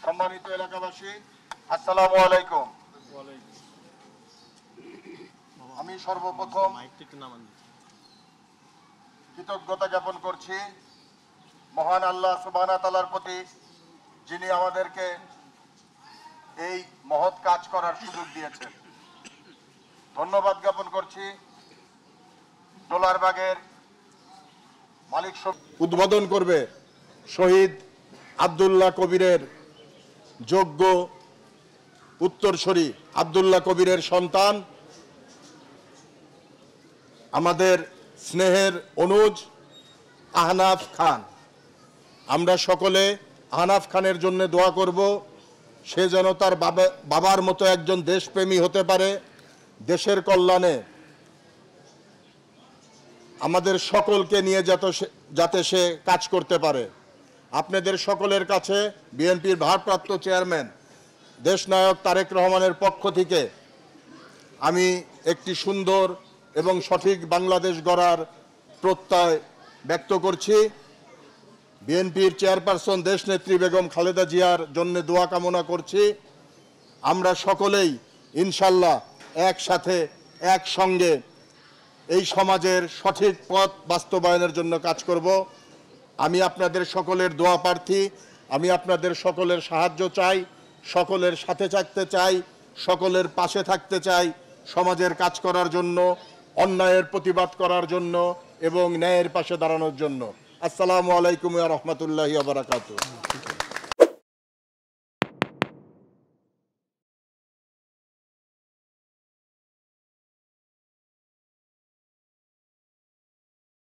সম্মানিত এলাকাবাসী, আসসালামু আলাইকুম। আমি সর্বপ্রথম কৃতজ্ঞতা জ্ঞাপন করছি মহান আল্লাহ সুবহানাহু ওয়া তাআলার প্রতি, যিনি আমাদেরকে এই মহৎ কাজ করার সুযোগ দিয়েছেন। ধন্যবাদ জ্ঞাপন করছি ডোলারবাগের মালিক। উদ্বোধন করবে শহীদ আব্দুল্লাহ কবিরের যোগ্য উত্তরসূরি আব্দুল্লাহ কবিরের সন্তান, আমাদের স্নেহের অনুজ আহনাফ খান। আমরা সকলে আহনাফ খানের জন্য দোয়া করব, সে যেন তার বাবার মতো একজন দেশপ্রেমী হতে পারে, দেশের কল্যাণে আমাদের সকলকে নিয়ে যাতে সে কাজ করতে পারে। আপনাদের সকলের কাছে বিএনপির ভারপ্রাপ্ত চেয়ারম্যান দেশনায়ক তারেক রহমানের পক্ষ থেকে আমি একটি সুন্দর এবং সঠিক বাংলাদেশ গড়ার প্রত্যয় ব্যক্ত করছি। বিএনপির চেয়ারপারসন দেশনেত্রী বেগম খালেদা জিয়ার জন্য দোয়া কামনা করছি। আমরা সকলেই ইনশাল্লাহ একসাথে একসঙ্গে এই সমাজের সঠিক পথ বাস্তবায়নের জন্য কাজ করব। আমি আপনাদের সকলের দোয়া প্রার্থী, আমি আপনাদের সকলের সাহায্য চাই, সকলের সাথে থাকতে চাই, সকলের পাশে থাকতে চাই, সমাজের কাজ করার জন্য, অন্যায়ের প্রতিবাদ করার জন্য এবং ন্যায়ের পাশে দাঁড়ানোর জন্য। আসসালামু আলাইকুম ওয়া রাহমাতুল্লাহি ওয়া বারাকাতুহু।